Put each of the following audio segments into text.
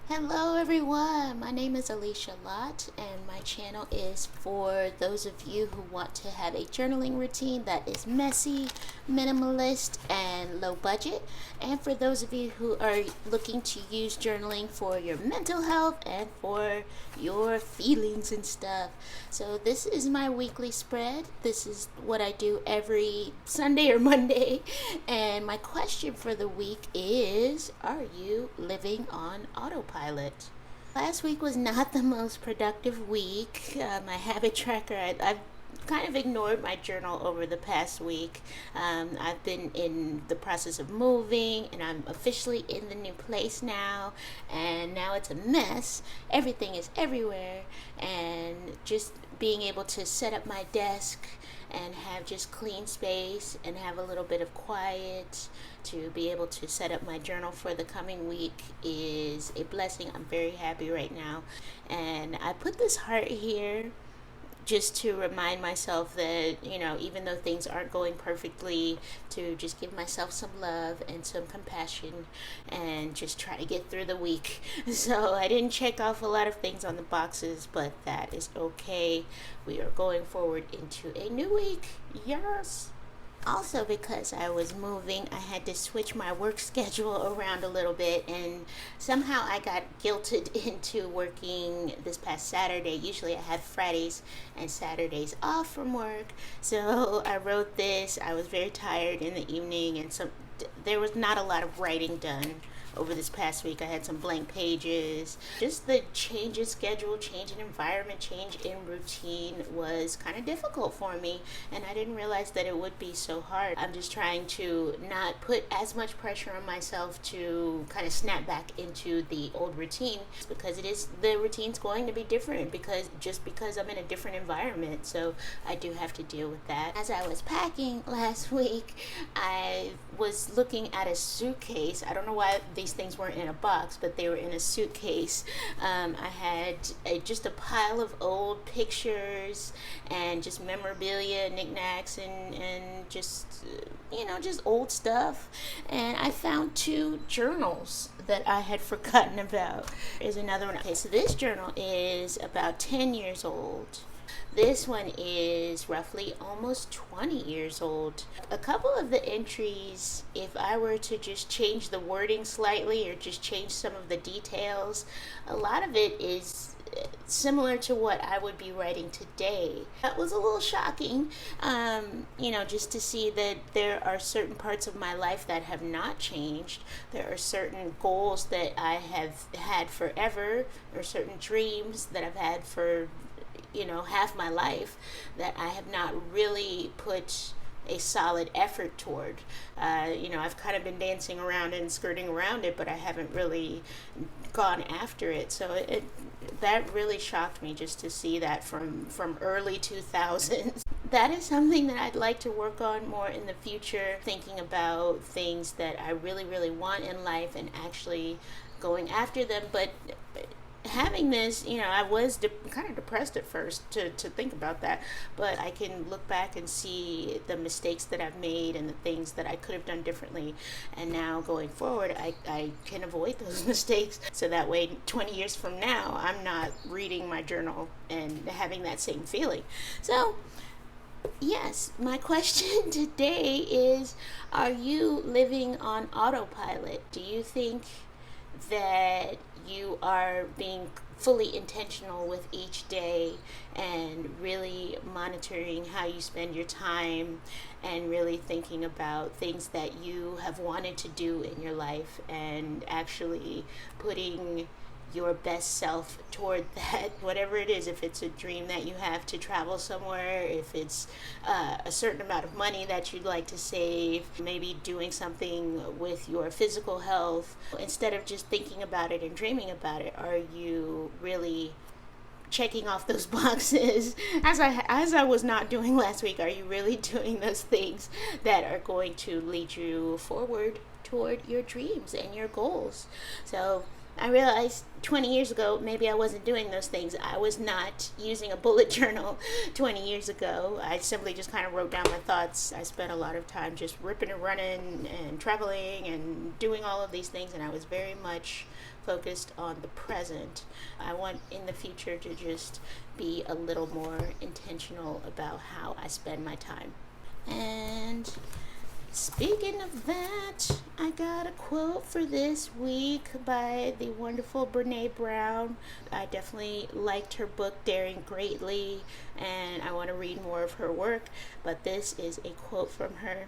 Hello everyone, my name is Alecia Lott and my channel is for those of you who want to have a journaling routine that is messy, minimalist, and low budget, and for those of you who are looking to use journaling for your mental health and for your feelings and stuff. So this is my weekly spread. This is what I do every Sunday or Monday, and my question for the week is, are you living on autopilot? Last week was not the most productive week. My habit tracker, I've kind of ignored my journal over the past week. I've been in the process of moving and I'm officially in the new place now, and now it's a mess. Everything is everywhere, and just being able to set up my desk and have just clean space and have a little bit of quiet to be able to set up my journal for the coming week is a blessing. I'm very happy right now, and I put this heart here just to remind myself that, even though things aren't going perfectly, to just give myself some love and some compassion and just try to get through the week. So I didn't check off a lot of things on the boxes, but that is okay. We are going forward into a new week. Yes. Also, because I was moving, I had to switch my work schedule around a little bit, and somehow I got guilted into working this past Saturday. Usually I have Fridays and Saturdays off from work, so I wrote this. I was very tired in the evening, and there was not a lot of writing done over this past week. I had some blank pages. Just the change in schedule, change in environment, change in routine was kind of difficult for me, and I didn't realize that it would be so hard. I'm just trying to not put as much pressure on myself to kind of snap back into the old routine, because the routine's going to be different because I'm in a different environment. So I do have to deal with that. As I was packing last week, I was looking at a suitcase. I don't know why these things weren't in a box, but they were in a suitcase. I had just a pile of old pictures and just memorabilia, knickknacks, and just just old stuff. And I found 2 journals that I had forgotten about. There's another one. Okay, so this journal is about 10 years old. This one is roughly almost 20 years old. A couple of the entries, if I were to just change the wording slightly or just change some of the details, a lot of it is similar to what I would be writing today. That was a little shocking, just to see that there are certain parts of my life that have not changed. There are certain goals that I have had forever, or certain dreams that I've had for half my life that I have not really put a solid effort toward. I've kind of been dancing around and skirting around it, but I haven't really gone after it. So that really shocked me, just to see that from early 2000s. That is something that I'd like to work on more in the future, thinking about things that I really, really want in life and actually going after them. But having this, I was kind of depressed at first to think about that, but I can look back and see the mistakes that I've made and the things that I could have done differently, and now going forward I can avoid those mistakes, so that way 20 years from now I'm not reading my journal and having that same feeling. So yes, my question today is, are you living on autopilot? Do you think that you are being fully intentional with each day and really monitoring how you spend your time and really thinking about things that you have wanted to do in your life and actually putting your best self toward that, whatever it is? If it's a dream that you have to travel somewhere, if it's a certain amount of money that you'd like to save, maybe doing something with your physical health, instead of just thinking about it and dreaming about it, are you really checking off those boxes as I was not doing last week? Are you really doing those things that are going to lead you forward toward your dreams and your goals? So I realized 20 years ago, maybe I wasn't doing those things. I was not using a bullet journal 20 years ago. I simply just kind of wrote down my thoughts. I spent a lot of time just ripping and running and traveling and doing all of these things, and I was very much focused on the present. I want in the future to just be a little more intentional about how I spend my time. And speaking of that, I got a quote for this week by the wonderful Brene Brown. I definitely liked her book, Daring Greatly, and I want to read more of her work, but this is a quote from her.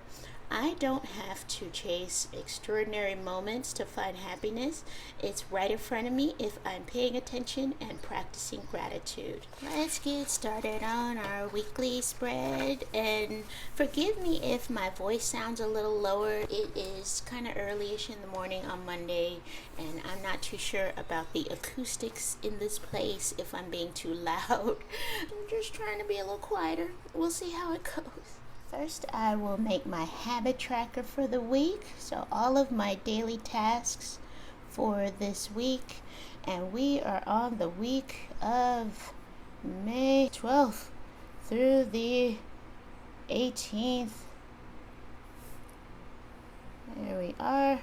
I don't have to chase extraordinary moments to find happiness. It's right in front of me if I'm paying attention and practicing gratitude. Let's get started on our weekly spread. And forgive me if my voice sounds a little lower. It is kind of early-ish in the morning on Monday, and I'm not too sure about the acoustics in this place, if I'm being too loud. I'm just trying to be a little quieter. We'll see how it goes. First, I will make my habit tracker for the week. So all of my daily tasks for this week. And we are on the week of May 12th through the 18th. There we are.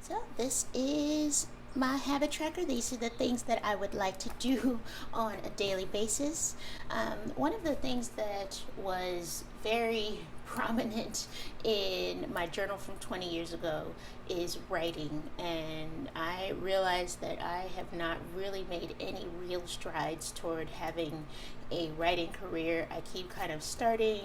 So this is my habit tracker. These are the things that I would like to do on a daily basis. One of the things that was very prominent in my journal from 20 years ago is writing, and I realized that I have not really made any real strides toward having a writing career. I keep kind of starting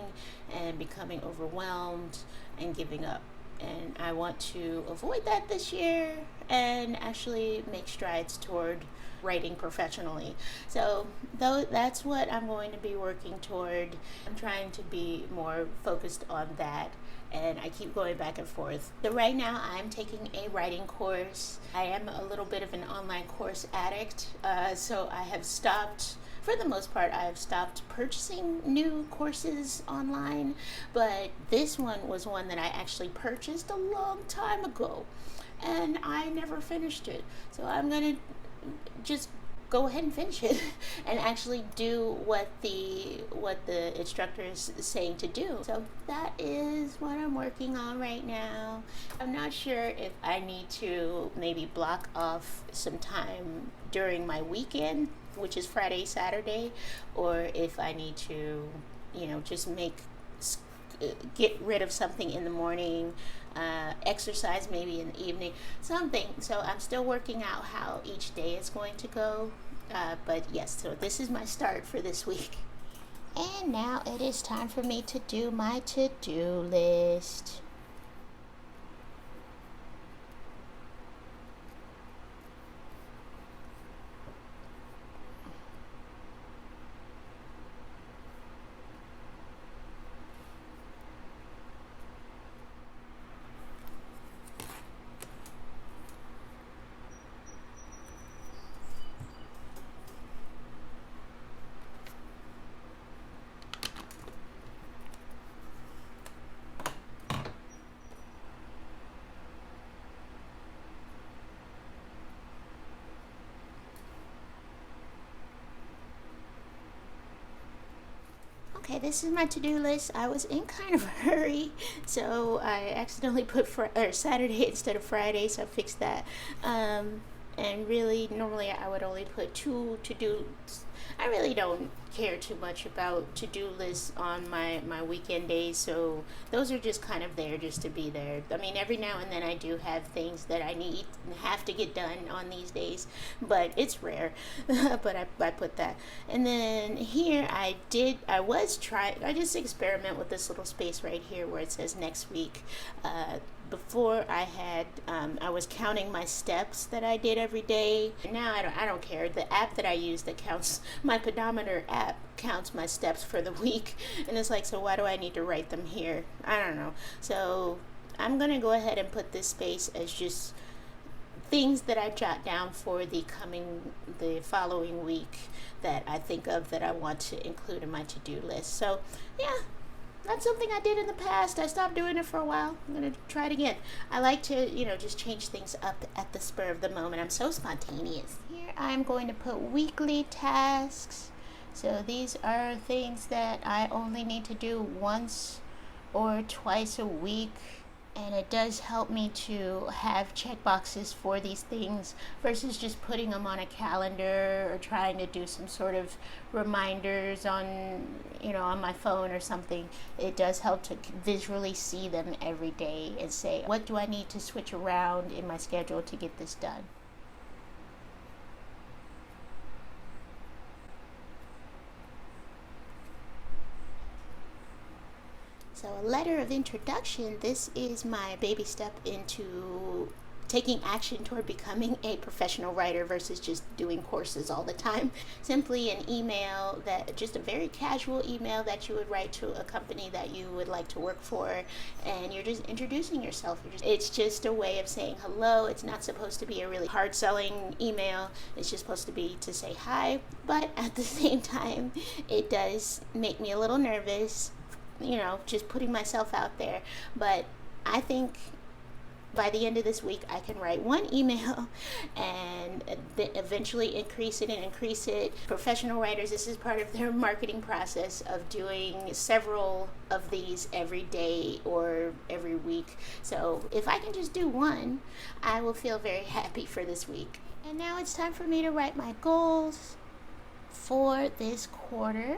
and becoming overwhelmed and giving up. And I want to avoid that this year and actually make strides toward writing professionally. So that's what I'm going to be working toward. I'm trying to be more focused on that, and I keep going back and forth. So right now I'm taking a writing course. I am a little bit of an online course addict, so I have stopped. For the most part, I have stopped purchasing new courses online, but this one was one that I actually purchased a long time ago, and I never finished it. So I'm going to just go ahead and finish it and actually do what the instructor is saying to do. So that is what I'm working on right now. I'm not sure if I need to maybe block off some time during my weekend, which is Friday, Saturday, or if I need to, just get rid of something in the morning, exercise maybe in the evening, something. So I'm still working out how each day is going to go. But yes, so this is my start for this week. And now it is time for me to do my to-do list. Okay, this is my to-do list. I was in kind of a hurry, so I accidentally put Saturday instead of Friday, so I fixed that. And really, normally I would only put 2 to-do. I really don't care too much about to-do lists on my weekend days, so those are just kind of there just to be there. I mean, every now and then I do have things that I need and have to get done on these days, but it's rare. But I put that. And then here I just experiment with this little space right here where it says next week. Before I was counting my steps that I did every day. Now I don't care. The app that I use that counts, my pedometer app, counts my steps for the week, and it's like, so why do I need to write them here? I don't know. So I'm gonna go ahead and put this space as just things that I jot down for the following week that I think of that I want to include in my to-do list. So yeah, that's something I did in the past. I stopped doing it for a while. I'm going to try it again. I like to, just change things up at the spur of the moment. I'm so spontaneous. Here I'm going to put weekly tasks. So these are things that I only need to do once or twice a week. And it does help me to have check boxes for these things versus just putting them on a calendar or trying to do some sort of reminders on my phone or something. It does help to visually see them every day and say, what do I need to switch around in my schedule to get this done? So a letter of introduction, this is my baby step into taking action toward becoming a professional writer versus just doing courses all the time. Simply an email, just a very casual email that you would write to a company that you would like to work for, and you're just introducing yourself. It's just a way of saying hello. It's not supposed to be a really hard selling email. It's just supposed to be to say hi, but at the same time, it does make me a little nervous, just putting myself out there. But I think by the end of this week, I can write one email and eventually increase it. Professional writers, this is part of their marketing process of doing several of these every day or every week. So if I can just do one, I will feel very happy for this week. And now it's time for me to write my goals for this quarter.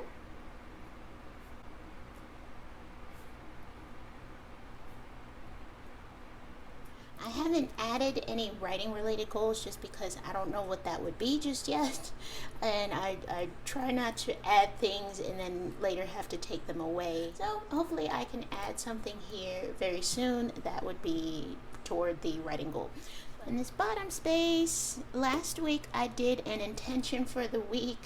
I haven't added any writing related goals just because I don't know what that would be just yet, and I try not to add things and then later have to take them away. So hopefully I can add something here very soon that would be toward the writing goal. In this bottom space, last week I did an intention for the week,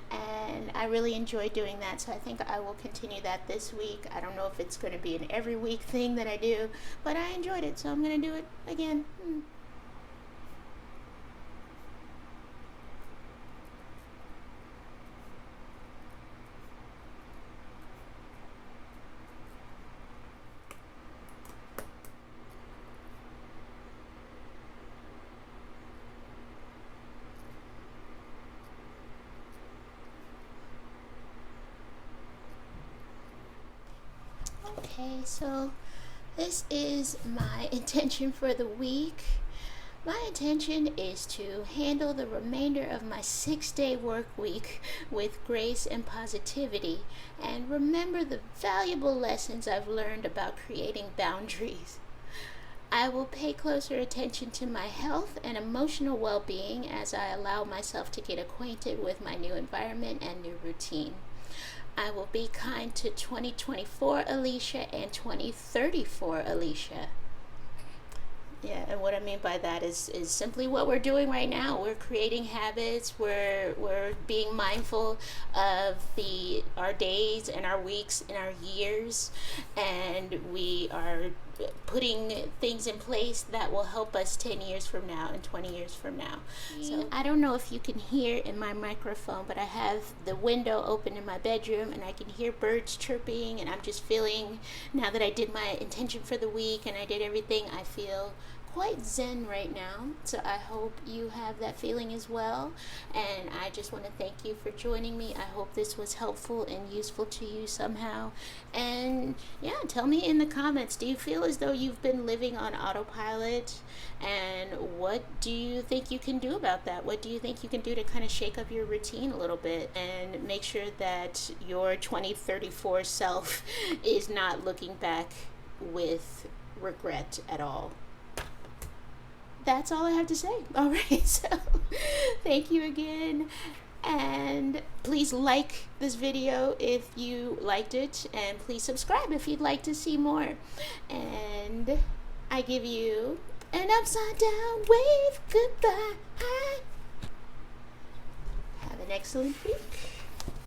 and I really enjoyed doing that, so I think I will continue that this week. I don't know if it's going to be an every week thing that I do, but I enjoyed it, so I'm going to do it again. Okay, so this is my intention for the week. My intention is to handle the remainder of my 6-day work week with grace and positivity, and remember the valuable lessons I've learned about creating boundaries. I will pay closer attention to my health and emotional well-being as I allow myself to get acquainted with my new environment and new routine. I will be kind to 2024 Alecia and 2034 Alecia. Yeah, and what I mean by that is simply what we're doing right now. We're creating habits. We're being mindful of our days and our weeks and our years, and we are putting things in place that will help us 10 years from now and 20 years from now. So I don't know if you can hear in my microphone, but I have the window open in my bedroom and I can hear birds chirping, and I'm just feeling, now that I did my intention for the week and I did everything, I feel quite zen right now. So I hope you have that feeling as well, and I just want to thank you for joining me. I hope this was helpful and useful to you somehow. And yeah, tell me in the comments, do you feel as though you've been living on autopilot, and what do you think you can do about that? What do you think you can do to kind of shake up your routine a little bit and make sure that your 2034 self is not looking back with regret at all? That's all I have to say. All right, so thank you again, and please like this video if you liked it, and please subscribe if you'd like to see more. And I give you an upside down wave goodbye. Have an excellent week.